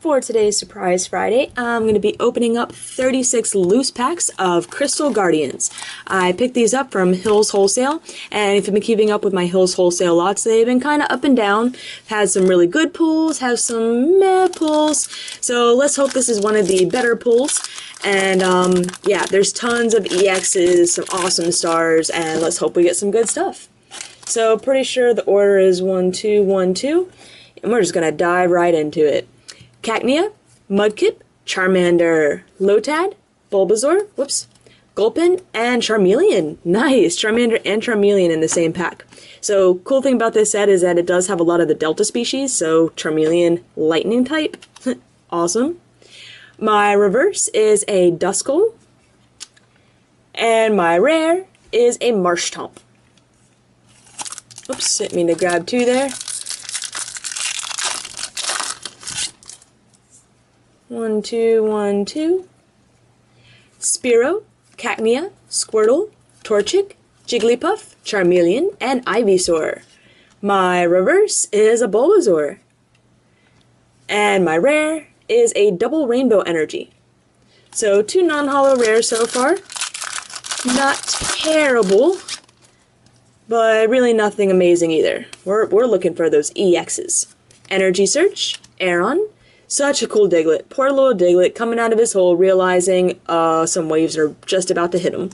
For today's Surprise Friday, I'm going to be opening up 36 loose packs of Crystal Guardians. I picked these up from Hills Wholesale, and if you've been keeping up with my Hills Wholesale lots, they've been kind of up and down. Had some really good pulls, have some meh pulls, so let's hope this is one of the better pulls. And yeah, there's tons of EXs, some awesome stars, and let's hope we get some good stuff. So pretty sure the order is 1, 2, 1, 2, and we're just going to dive right into it. Cacnea, Mudkip, Charmander, Lotad, Bulbasaur, Gulpin, and Charmeleon. Nice! Charmander and Charmeleon in the same pack. So, cool thing about this set is that it does have a lot of the Delta species, so Charmeleon, Lightning type. Awesome. My reverse is a Duskull, and my rare is a Marshtomp. Oops, didn't mean to grab two there. 1, 2, 1, 2. Spearow, Cacnea, Squirtle, Torchic, Jigglypuff, Charmeleon, and Ivysaur. My reverse is a Bulbasaur. And my rare is a double Rainbow Energy. So 2 non-holo rares so far. Not terrible, but really nothing amazing either. We're looking for those EXs. Energy Search, Aeron. Such a cool Diglett. Poor little Diglett coming out of his hole realizing some waves are just about to hit him.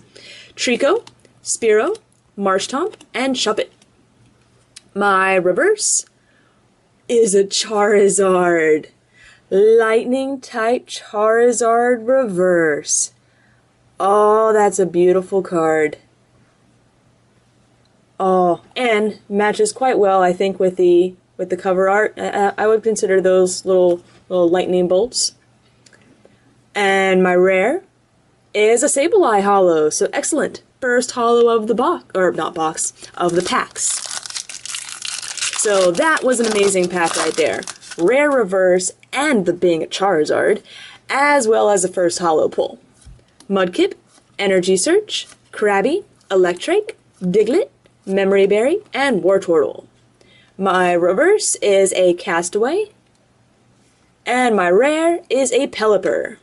Trico, Spearow, Marshtomp, and Shuppet. My reverse is a Charizard. Lightning type Charizard reverse. Oh, that's a beautiful card. Oh, and matches quite well, I think, with the cover art. I would consider those little lightning bolts. And my rare is a Sableye holo, so excellent. First holo of the box, or not box, of the packs. So that was an amazing pack right there. Rare reverse and the being a Charizard, as well as the first holo pull. Mudkip, Energy Search, Krabby, Electrike, Diglett, Memory Berry, and Wartortle. My reverse is a Castaway, and my rare is a Pelipper.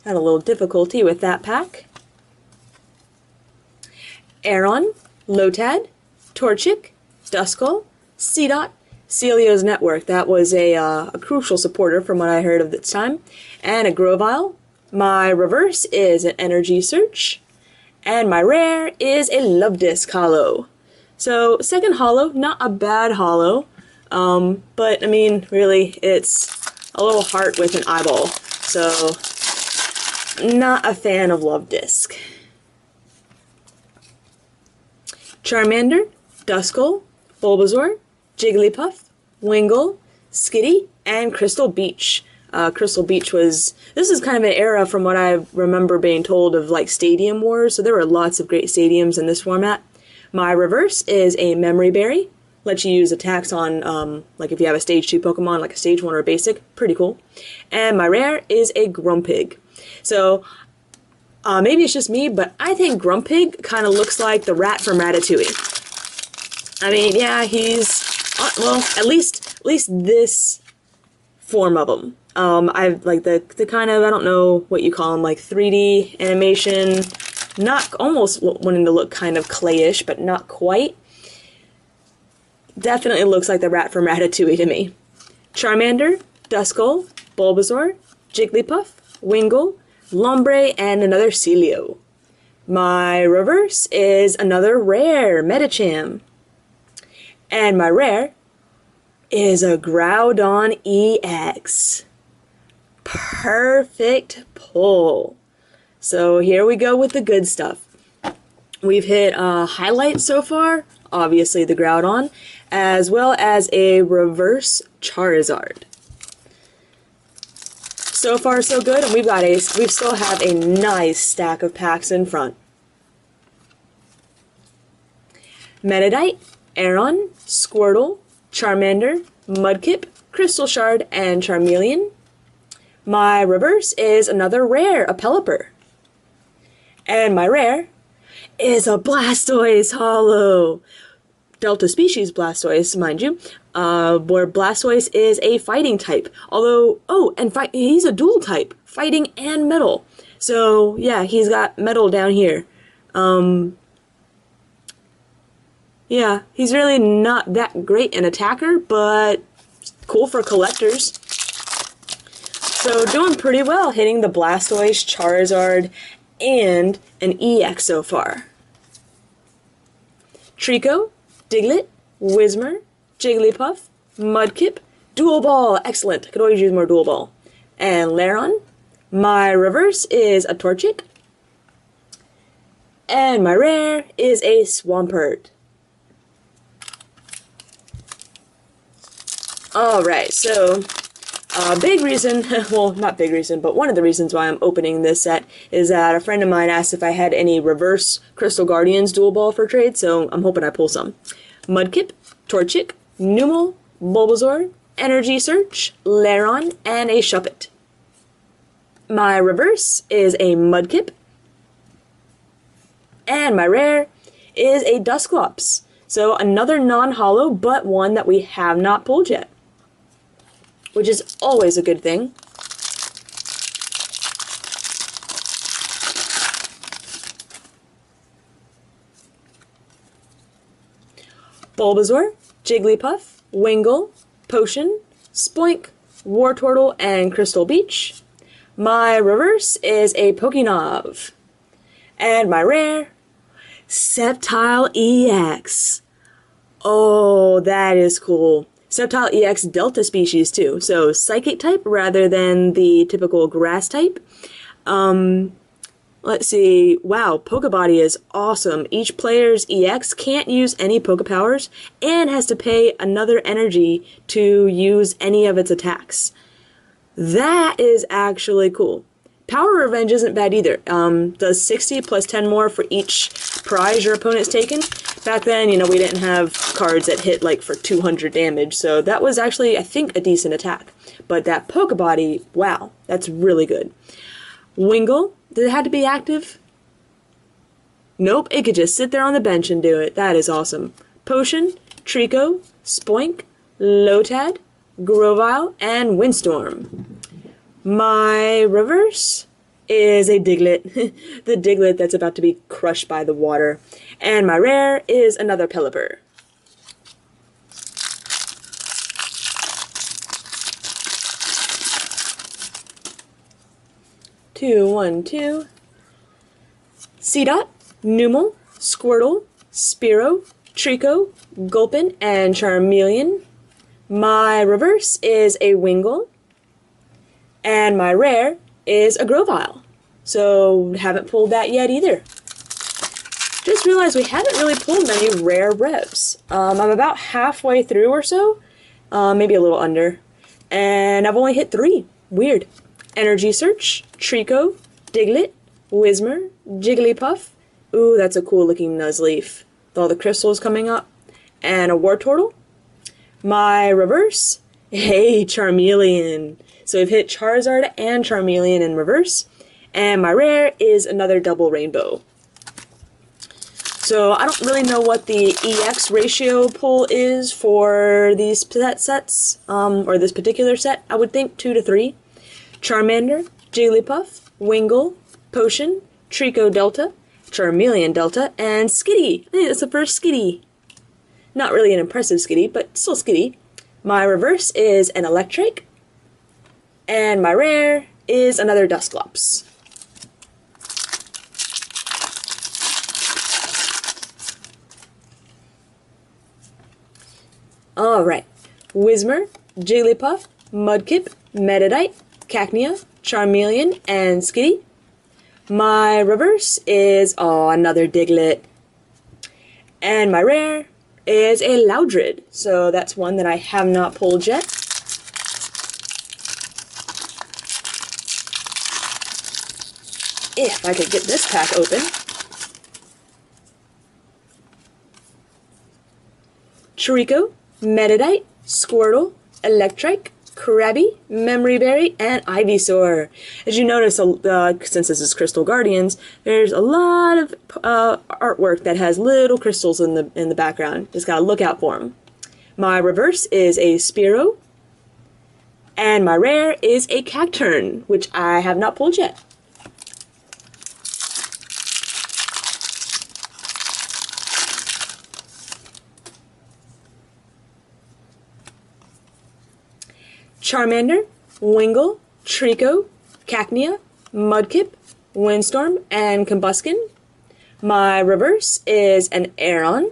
Had a little difficulty with that pack. Aeron, Lotad, Torchic, Duskull, Seedot, Celio's Network. That was a crucial supporter from what I heard of this time. And a Grovyle. My reverse is an Energy Search. And my rare is a Love Disc holo. So, second holo, not a bad holo. But, I mean, really, it's a little heart with an eyeball. So, not a fan of Love Disc. Charmander, Duskull, Bulbasaur, Jigglypuff, Wingull, Skitty, and Crystal Beach. Crystal Beach this is kind of an era from what I remember being told of like Stadium Wars, so there were lots of great stadiums in this format. My reverse is a Memory Berry. Lets you use attacks on, like if you have a Stage 2 Pokemon, like a Stage 1 or a Basic. Pretty cool. And my rare is a Grumpig. So, maybe it's just me, but I think Grumpig kind of looks like the rat from Ratatouille. I mean, yeah, he's, well, at least this form of him. I've like the kind of, I don't know what you call them, like 3D animation, not almost wanting to look kind of clayish, but not quite. Definitely looks like the rat from Ratatouille to me. Charmander, Duskull, Bulbasaur, Jigglypuff, Wingull, Lombre, and another Celio. My reverse is another rare, Medicham. And my rare is a Groudon EX. Perfect pull. So here we go with the good stuff. We've hit highlights so far, obviously the Groudon, as well as a reverse Charizard. So far so good, and we still have a nice stack of packs in front. Meditite, Aeron, Squirtle, Charmander, Mudkip, Crystal Shard, and Charmeleon. My reverse is another rare, a Pelipper. And my rare is a Blastoise Holo. Delta species Blastoise, mind you, where Blastoise is a fighting type. Although, he's a dual type, fighting and metal. So, yeah, he's got metal down here. Yeah, he's really not that great an attacker, but cool for collectors. So, doing pretty well, hitting the Blastoise, Charizard, and an EX so far. Trico, Diglett, Whismur, Jigglypuff, Mudkip, Dual Ball, excellent, I could always use more Dual Ball. And Lairon. My reverse is a Torchic. And my rare is a Swampert. Alright, so big reason, well, not big reason, but one of the reasons why I'm opening this set is that a friend of mine asked if I had any reverse Crystal Guardians dual ball for trade, so I'm hoping I pull some. Mudkip, Torchic, Numel, Bulbasaur, Energy Search, Lairon, and a Shuppet. My reverse is a Mudkip, and my rare is a Dusclops. So another non-holo, but one that we have not pulled yet, which is always a good thing. Bulbasaur, Jigglypuff, Wingull, Potion, Spoink, Wartortle, and Crystal Beach. My reverse is a Pokénov. And my rare, Sceptile EX. Oh, that is cool. Sceptile EX Delta species too, so Psychic type rather than the typical Grass type. Let's see, wow, Pokebody is awesome. Each player's EX can't use any Pokepowers and has to pay another energy to use any of its attacks. That is actually cool. Power Revenge isn't bad either. Does 60 plus 10 more for each prize your opponent's taken. Back then, we didn't have cards that hit like for 200 damage, so that was actually, I think, a decent attack. But that Pokebody, wow, that's really good. Wingull, did it have to be active? Nope, it could just sit there on the bench and do it. That is awesome. Potion, Trico, Spoink, Lotad, Grovyle, and Windstorm. My reverse is a Diglett, the Diglett that's about to be crushed by the water. And my rare is another Pelipper. Two. Seedot, Numel, Squirtle, Spearow, Trico, Gulpin, and Charmeleon. My reverse is a Wingull. And my rare is a Grovyle. So, haven't pulled that yet either. Just realized we haven't really pulled many rare revs. I'm about halfway through or so. Maybe a little under. And I've only hit 3. Weird. Energy Search, Trico, Diglett, Whismur, Jigglypuff. Ooh, that's a cool looking Nuzleaf. With all the crystals coming up. And a Wartortle. My reverse, hey, Charmeleon. So we've hit Charizard and Charmeleon in reverse. And my rare is another double rainbow. So I don't really know what the EX ratio pull is for these sets, or this particular set. I would think 2 to 3. Charmander, Jigglypuff, Wingull, Potion, Trico Delta, Charmeleon Delta, and Skitty. I think that's the first Skitty. Not really an impressive Skitty, but still Skitty. My reverse is an Electrike. And my rare is another Dusclops. Alright. Whismur, Jigglypuff, Mudkip, Meditite, Cacnea, Charmeleon, and Skitty. My reverse is, another Diglett. And my rare is a Loudred. So that's one that I have not pulled yet. If I could get this pack open. Trico, Meditite, Squirtle, Electrike, Krabby, Memory Berry, and Ivysaur. As you notice, since this is Crystal Guardians, there's a lot of artwork that has little crystals in the background. Just gotta look out for them. My reverse is a Spearow, and my rare is a Cacturn, which I have not pulled yet. Charmander, Wingull, Treecko, Cacnea, Mudkip, Windstorm, and Combusken. My reverse is an Aeron,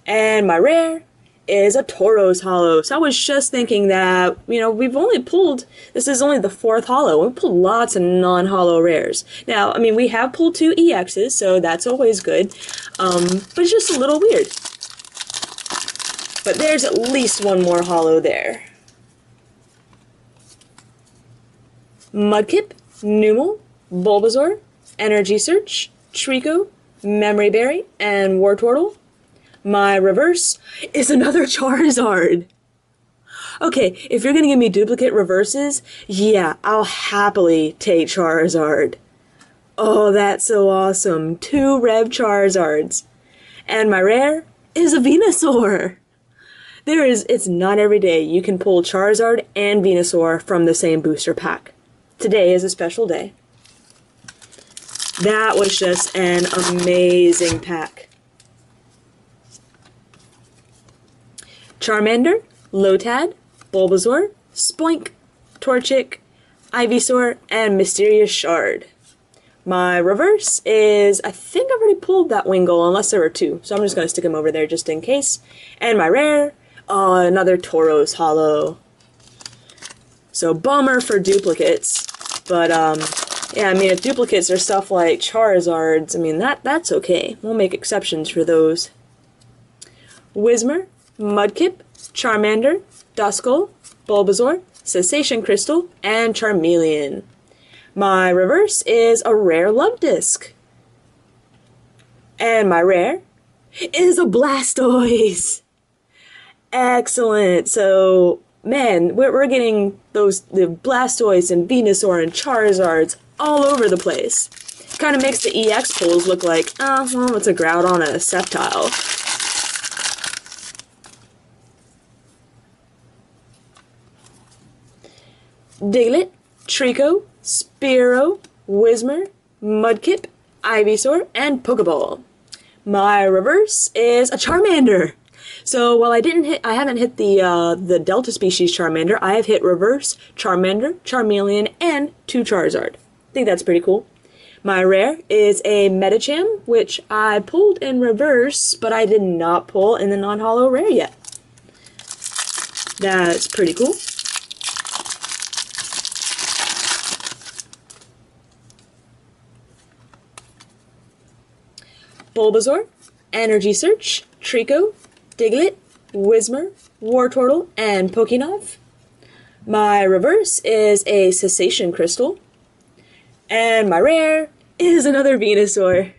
and my rare is a Tauros holo. So I was just thinking that, we've only pulled, this is only the 4th holo. We pulled lots of non-holo rares. Now, we have pulled 2 EXs, so that's always good, but it's just a little weird. But there's at least one more holo there. Mudkip, Numel, Bulbasaur, Energy Search, Treecko, Memory Berry, and Wartortle. My reverse is another Charizard. Okay, if you're gonna give me duplicate reverses, yeah, I'll happily take Charizard. Oh, that's so awesome. 2 Rev Charizards. And my rare is a Venusaur. It's not every day you can pull Charizard and Venusaur from the same booster pack. Today is a special day. That was just an amazing pack. Charmander, Lotad, Bulbasaur, Spoink, Torchic, Ivysaur, and Mysterious Shard. My reverse is, I think I've already pulled that Wingull, unless there were 2, so I'm just going to stick them over there just in case. And my rare, another Tauros holo. So bummer for duplicates, but yeah, if duplicates are stuff like Charizards, that's okay. We'll make exceptions for those. Whismur, Mudkip, Charmander, Duskull, Bulbasaur, Cessation Crystal, and Charmeleon. My reverse is a rare Love-Disc. And my rare is a Blastoise. Excellent. So, man, we're getting the Blastoise and Venusaur and Charizards all over the place. Kind of makes the EX pulls look like, well, it's a Groudon and a Sceptile. Diglett, Treecko, Spearow, Whismur, Mudkip, Ivysaur, and Pokeball. My reverse is a Charmander. So while I haven't hit the Delta species Charmander, I have hit reverse Charmander, Charmeleon, and 2 Charizard. I think that's pretty cool. My rare is a Medicham, which I pulled in reverse, but I did not pull in the non-holo rare yet. That's pretty cool. Bulbasaur, Energy Search, Treecko, Diglett, Whismur, Wartortle, and Pokénov. My reverse is a Cessation Crystal. And my rare is another Venusaur.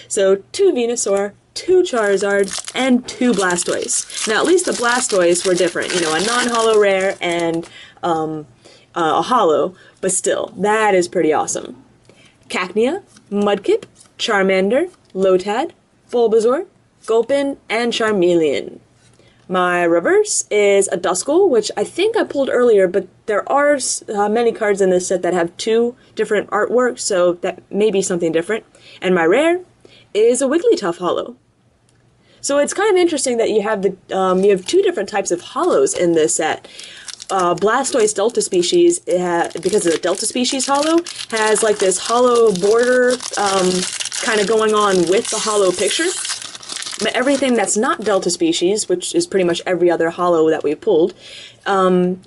So 2 Venusaur, 2 Charizard, and 2 Blastoise. Now at least the Blastoise were different. A non-holo rare and a holo, but still, that is pretty awesome. Cacnea, Mudkip, Charmander, Lotad, Bulbasaur, Gulpin, and Charmeleon. My reverse is a Duskull, which I think I pulled earlier, but there are many cards in this set that have 2 different artworks, so that may be something different. And my rare is a Wigglytuff holo. So it's kind of interesting that you have 2 different types of holos in this set. Blastoise Delta species, because of the Delta species holo, has like this holo border kind of going on with the holo picture. But everything that's not Delta species, which is pretty much every other holo that we've pulled,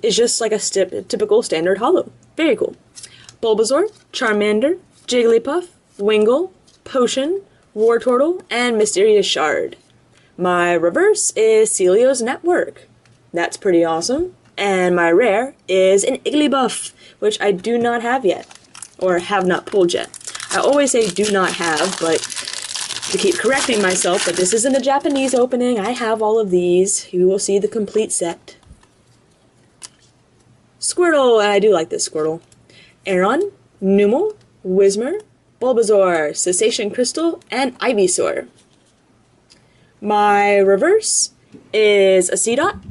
is just like a typical standard holo. Very cool. Bulbasaur, Charmander, Jigglypuff, Wingull, Potion, Wartortle, and Mysterious Shard. My reverse is Celio's Network. That's pretty awesome. And my rare is an Igglybuff, which I do not have yet, or have not pulled yet. I always say do not have, but to keep correcting myself that this isn't a Japanese opening, I have all of these. You will see the complete set. Squirtle, and I do like this Squirtle. Aeron, Numel, Whismur, Bulbasaur, Cessation Crystal, and Ivysaur. My reverse is a Seedot,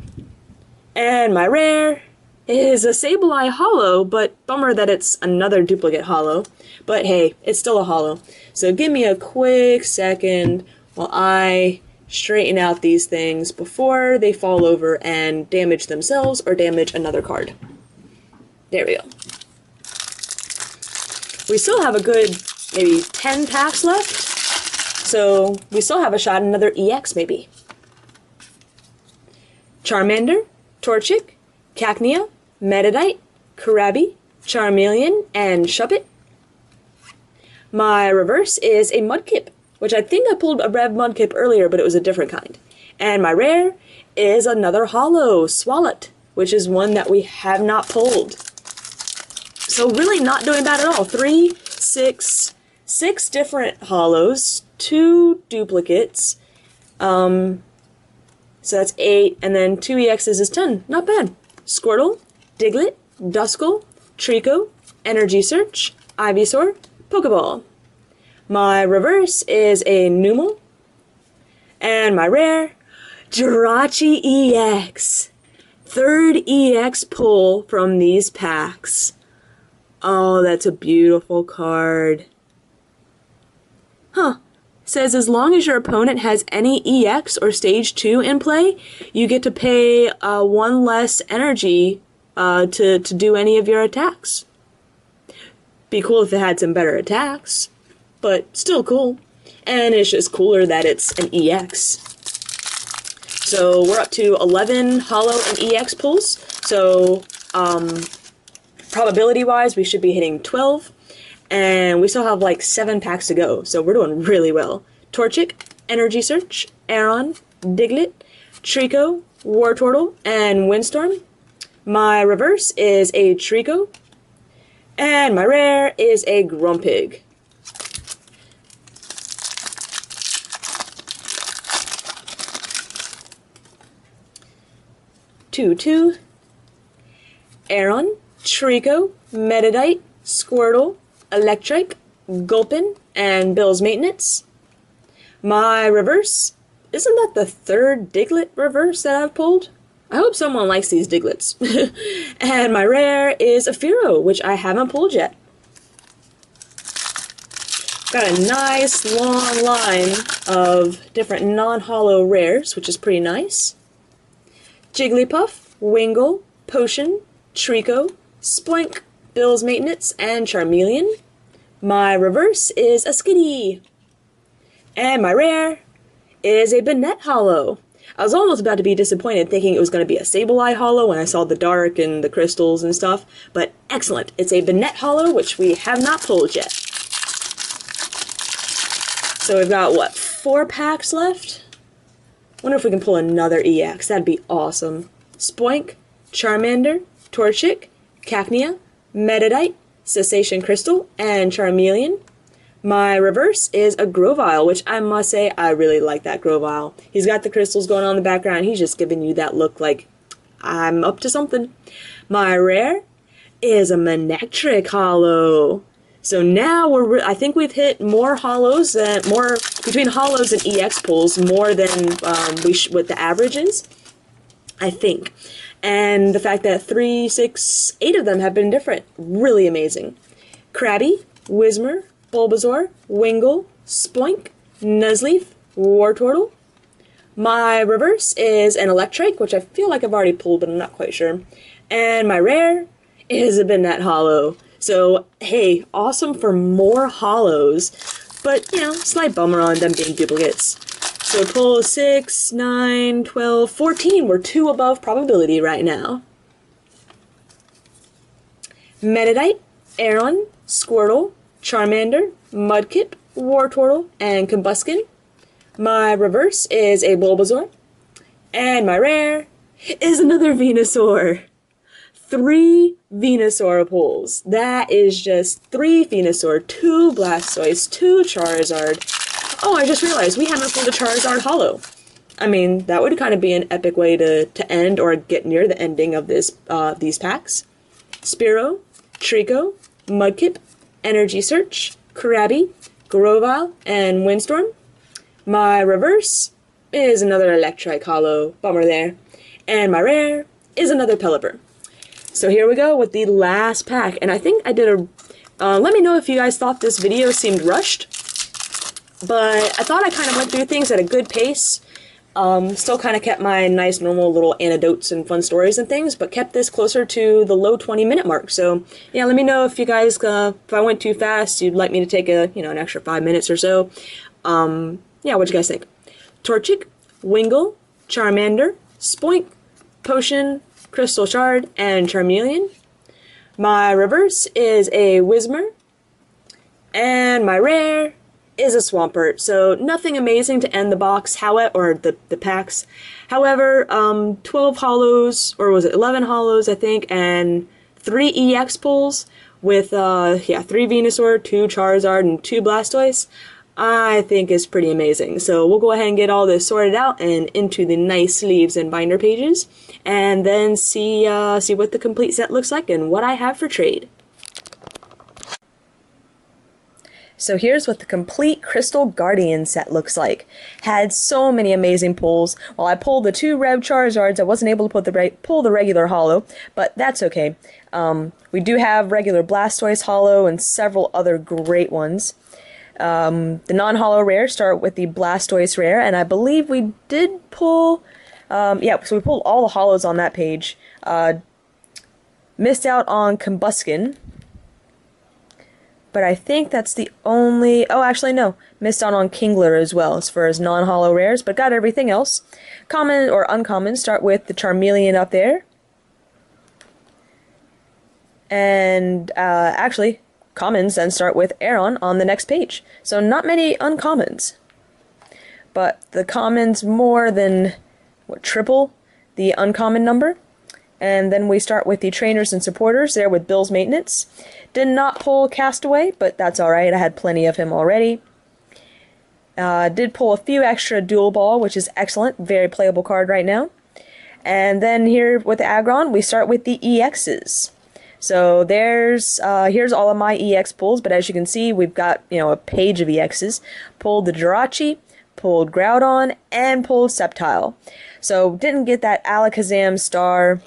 and my rare is a Sableye Holo, but bummer that it's another duplicate holo. But hey, it's still a holo. So give me a quick second while I straighten out these things before they fall over and damage themselves or damage another card. There we go. We still have a good maybe 10 packs left, so we still have a shot at another EX maybe. Charmander, Torchic, Cacnea, Meditite, Krabby, Charmeleon, and Shuppet. My reverse is a Mudkip, which I think I pulled a red Mudkip earlier, but it was a different kind. And my rare is another holo, Swalot, which is one that we have not pulled. So really not doing bad at all. 6 different holos, 2 duplicates. So that's 8, and then 2 EXs is 10. Not bad. Squirtle, Diglett, Duskull, Trico, Energy Search, Ivysaur, Pokeball. My reverse is a Numel. And my rare, Jirachi EX. 3rd EX pull from these packs. Oh, that's a beautiful card. Huh. Says as long as your opponent has any EX or Stage 2 in play, you get to pay 1 less energy to do any of your attacks. Be cool if it had some better attacks, but still cool. And it's just cooler that it's an EX. So we're up to 11 holo and EX pulls. So probability-wise, we should be hitting 12. And we still have like 7 packs to go, so we're doing really well. Torchic, Energy Search, Aeron, Diglett, Trico, Wartortle, and Windstorm. My reverse is a Trico. And my rare is a Grumpig. Two. Aeron, Trico, Meditite, Squirtle, Electrike, Gulpin, and Bill's Maintenance. My reverse, isn't that the 3rd Diglett reverse that I've pulled? I hope someone likes these Diglets. And my rare is a Fearow, which I haven't pulled yet. Got a nice long line of different non-holo rares, which is pretty nice. Jigglypuff, Wingull, Potion, Trico, Spoink, Bill's Maintenance, and Charmeleon. My reverse is a Skitty. And my rare is a Banette holo. I was almost about to be disappointed thinking it was going to be a Sableye holo when I saw the dark and the crystals and stuff, but excellent. It's a Banette holo, which we have not pulled yet. So we've got, what, 4 packs left? Wonder if we can pull another EX. That'd be awesome. Spoink, Charmander, Torchic, Cacnea, Meditite, Cessation Crystal, and Charmeleon. My reverse is a Grovyle, which I must say I really like that Grovyle. He's got the crystals going on in the background. He's just giving you that look like I'm up to something. My rare is a Manectric holo. So now I think we've hit more holos between holos and EX pulls more than what the average is, I think. And the fact that 3, 6, 8 of them have been different, really amazing. Krabby, Whismur, Bulbasaur, Wingull, Spoink, Nuzleaf, Wartortle. My reverse is an Electrike, which I feel like I've already pulled, but I'm not quite sure. And my rare is a Banette holo. So, hey, awesome for more holos, but, slight bummer on them being duplicates. So pull 6, 9, 12, 14. We're 2 above probability right now. Meditite, Aeron, Squirtle, Charmander, Mudkip, Wartortle, and Combuskin. My reverse is a Bulbasaur. And my rare is another Venusaur. 3 Venusaur pulls. That is just 3 Venusaur, 2 Blastoise, 2 Charizard. Oh, I just realized we haven't pulled a Charizard holo. I mean, that would kind of be an epic way to end or get near the ending of these packs. Spearow, Trico, Mudkip, Energy Search, Krabby, Grovyle, and Windstorm. My reverse is another Electrike Hollow, bummer there. And my rare is another Pelipper. So here we go with the last pack, and I think I did a... let me know if you guys thought this video seemed rushed, but I thought I kind of went through things at a good pace. Still kind of kept my nice normal little anecdotes and fun stories and things, but kept this closer to the low 20-minute mark. So yeah, let me know if you guys, if I went too fast, you'd like me to take an extra 5 minutes or so. Yeah, what'd you guys think? Torchic, Wingull, Charmander, Spoink, Potion, Crystal Shard, and Charmeleon. My reverse is a Whismur, and my rare is a Swampert, so nothing amazing to end the box, or the packs. However, 12 holos, or was it 11 holos, I think, and 3 EX pulls with, 3 Venusaur, 2 Charizard, and 2 Blastoise, I think is pretty amazing. So we'll go ahead and get all this sorted out and into the nice sleeves and binder pages, and then see what the complete set looks like and what I have for trade. So here's what the complete Crystal Guardian set looks like. Had so many amazing pulls. While I pulled the 2 Rev Charizards, I wasn't able to pull the regular holo, but that's okay. We do have regular Blastoise holo and several other great ones. The non-holo rares start with the Blastoise rare, and I believe we did pull... so we pulled all the holos on that page. Missed out on Combuskin, but I think that's the only... Oh, actually, no. Missed out on Kingler as well, as far as non-holo rares, but got everything else. Common or uncommon start with the Charmeleon up there. And, actually, commons then start with Aeron on the next page. So not many uncommons. But the commons more than, triple the uncommon number. And then we start with the trainers and supporters there with Bill's Maintenance. Did not pull Castaway, but that's alright, I had plenty of him already. Did pull a few extra Dual Ball, which is excellent, very playable card right now. And then here with the Aggron, we start with the EXs. So here's all of my EX pulls, but as you can see, we've got, a page of EXs. Pulled the Jirachi, pulled Groudon, and pulled Sceptile. So didn't get that Alakazam star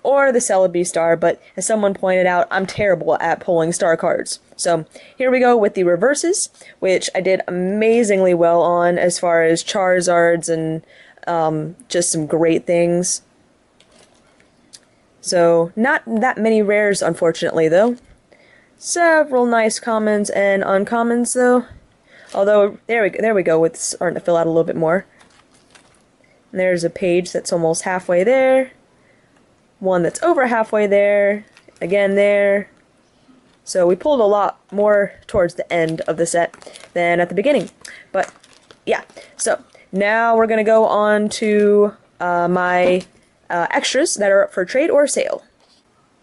or the Celebi star, but as someone pointed out, I'm terrible at pulling star cards. So here we go with the reverses, which I did amazingly well on as far as Charizards and just some great things. So not that many rares, unfortunately, though. Several nice commons and uncommons, though. Although, there we go, with starting to fill out a little bit more. And there's a page that's almost halfway there. One that's over halfway there. Again there. So we pulled a lot more towards the end of the set than at the beginning. But, yeah. So, now we're going to go on to my extras that are up for trade or sale.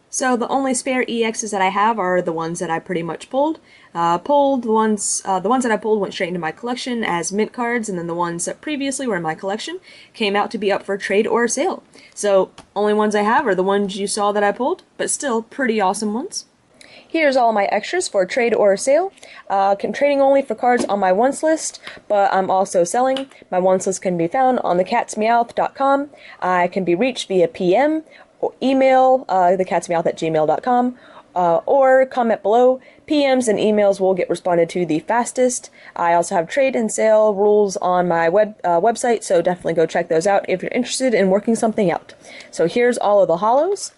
So the only spare EXs that I have are the ones that I pretty much pulled. The ones that I pulled went straight into my collection as mint cards, and then the ones that previously were in my collection came out to be up for trade or sale. So only ones I have are the ones you saw that I pulled, but still pretty awesome ones. Here's all my extras for trade or sale. I'm trading only for cards on my once list, but I'm also selling. My once list can be found on TheCatsMeowth.com. I can be reached via PM or email, TheCatsMeowth@gmail.com, or comment below. PMs and emails will get responded to the fastest. I also have trade and sale rules on my website, so definitely go check those out if you're interested in working something out. So here's all of the holos.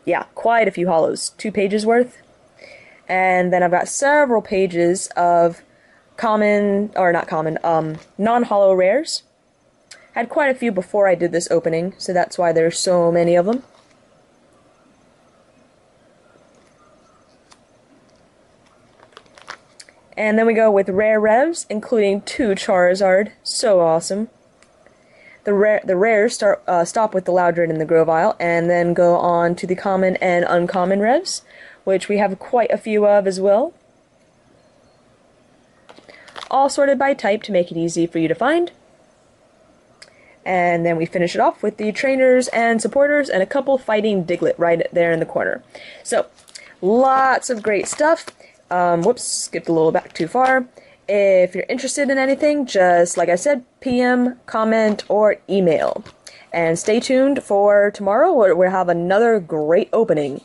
Yeah, quite a few holos. 2 pages worth. And then I've got several pages of non-holo rares. Had quite a few before I did this opening, so that's why there's so many of them. And then we go with rare revs, including 2 Charizard. So awesome. The rares stop with the Loudred and the Grovyle, and then go on to the common and uncommon revs, which we have quite a few of as well. All sorted by type to make it easy for you to find. And then we finish it off with the trainers and supporters and a couple fighting Diglett right there in the corner. So, Lots of great stuff. Whoops, skipped a little back too far. If you're interested in anything, just like I said, PM, comment, or email. And stay tuned for tomorrow where we'll have another great opening.